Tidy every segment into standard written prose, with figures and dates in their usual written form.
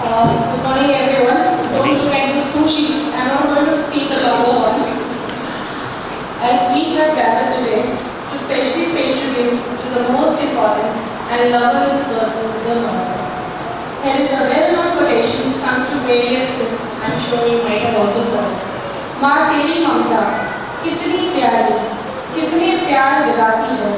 Good morning, everyone. Don't look at these two sheets. I'm not going to speak about one. As we have gathered today to specially pay tribute to the most important and lovable person, the mother. There is a well-known quotation sung to various groups. I'm sure you might have also heard. माँ तेरी ममता कितनी प्यारी, कितने प्यार जगाती है.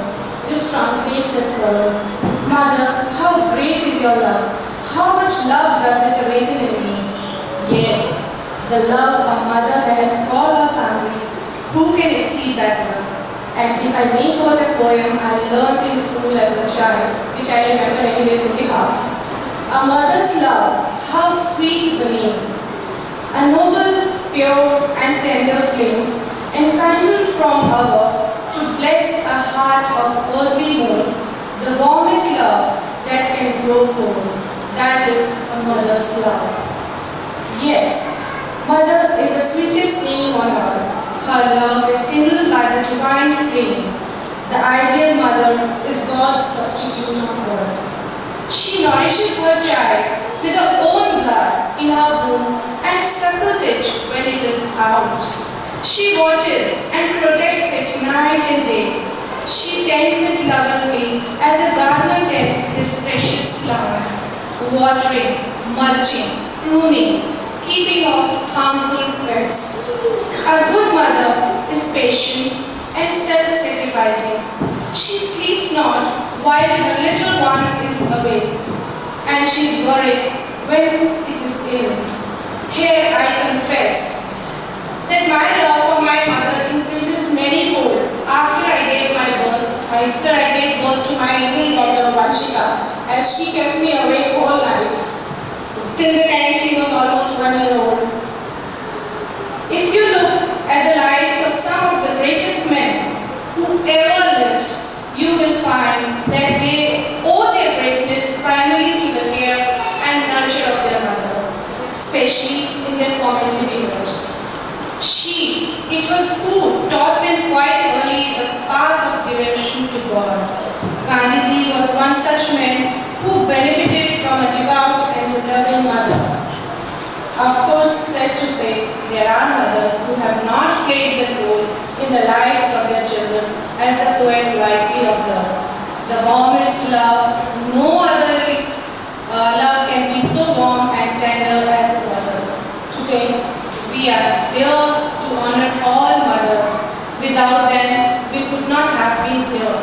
This translates as follows. Mother, how great is your love? How much love does it awaken in me? Yes, the love a mother has for her family. Who can exceed that love? And if I may quote a poem I learnt in school as a child, which I remember anyways only half. A mother's love, how sweet the name. A noble, pure and tender flame, enkindled from above to bless a heart of earthly mold, the warmest love that can grow cold. That is a mother's love. Yes, mother is the sweetest name on earth. Her love is kindled by the divine flame. The ideal mother is God's substitute on earth. She nourishes her child with her own blood in her womb and suckles it when it is out. She watches and protects it night and day. She tends it lovingly as a gardener tends his precious flowers, watering, mulching, pruning, keeping off harmful pests. A good mother is patient and self-sacrificing. She sleeps not while her little one is awake, and she is worried when it is ill. Here I confess that my love for my mother increases manyfold after I gave birth to my little daughter Vanshika, as she kept me awake all night till the time she was almost 1 year old. If you look at the lives of some of the greatest men who ever lived, you will find that they owe their greatness primarily to the care and nurture of their mother, especially in their formative years. It was who taught them quite early the path of devotion to God. Gandhiji was one such man who benefited from a devout and loving mother. Of course, sad to say, there are mothers who have not played the role in the lives of their children, as the poet rightly observed. The warmest love, no other love can be so warm and tender as the mother's. Today, we are here to honor all mothers. Without them, we could not have been here.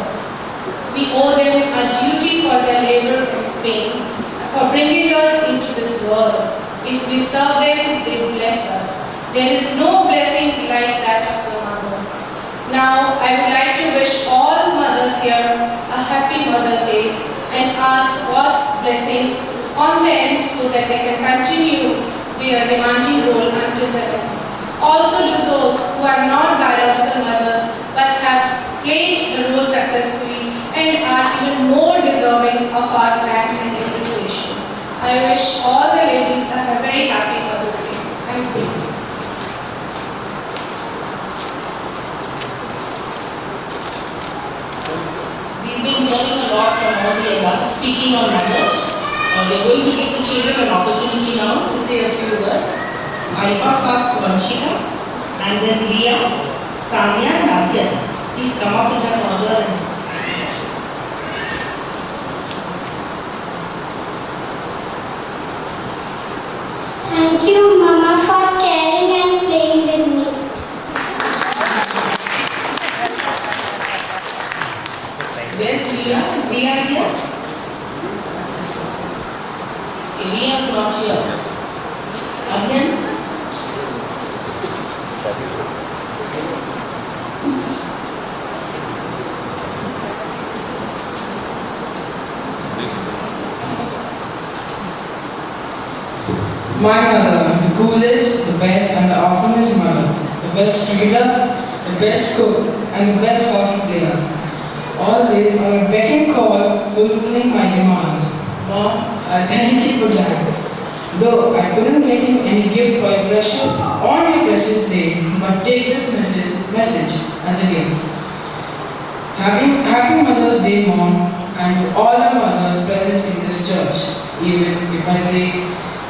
We owe them a duty for their labor and pain, for bringing us into this world. If we serve them, they bless us. There is no blessing like that of the mother. Now, I would like to wish all mothers here a happy Mother's Day and ask God's blessings on them so that they can continue their demanding role until the end. Also to those who are not biological mothers but have played the role successfully and are even more deserving of our thanks and appreciation. I wish all the ladies a very happy Mother's Day. Thank you. We've been learning a lot from all the adults speaking on mothers. We're going to give the children an opportunity now to say a few words. I first ask Vanshika, and then Riya, Sanya and Adya. Please come up in that order and thank you, Mama, for caring and playing with me. where's Riya? Is Riya here? Riya is not here. Adyan? My mother, the coolest, the best and the awesomest mother, the best cricketer, the best cook and the best hockey player. Always on a beck and call, fulfilling my demands. Mom, I thank you for that. Though I couldn't get you any gift for your precious day, but take this message as a gift. Happy Mother's Day, Mom, and to all the mothers present in this church. Even if I say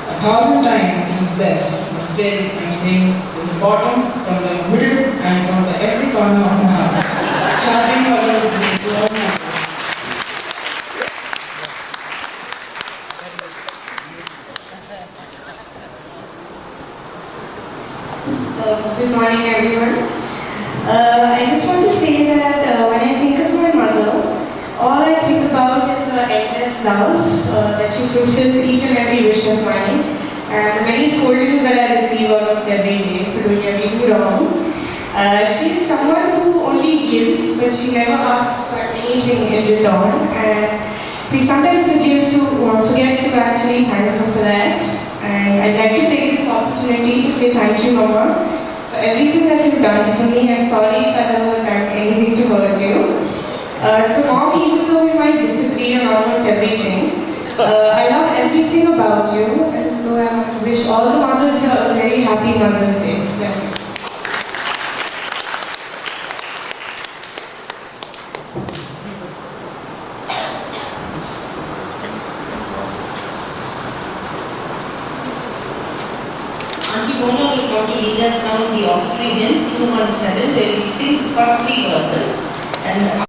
1,000 times it is less, but still I am saying from the bottom, from the middle, and from the every corner of my heart. Happy Mother's Day to all mothers. Good morning, everyone. I just want to say that when I think of my mother, all I think about is her endless love, that she fulfills each and every wish of mine, and the many scoldings that I receive almost every day for doing everything wrong. She's someone who only gives, but she never asks for anything in return, and we sometimes forget to actually thank her for that. And I'd like to take this opportunity to say thank you, Mama, for everything that you've done for me. I'm sorry if I've ever done anything to hurt you. So Mom, even though we might disagree on almost everything, I love everything about you, and so I wish all the mothers here a very happy Mother's Day. Bless you. Auntie Mona will come to lead us now in the offering hymn 217, where we sing the first three verses. And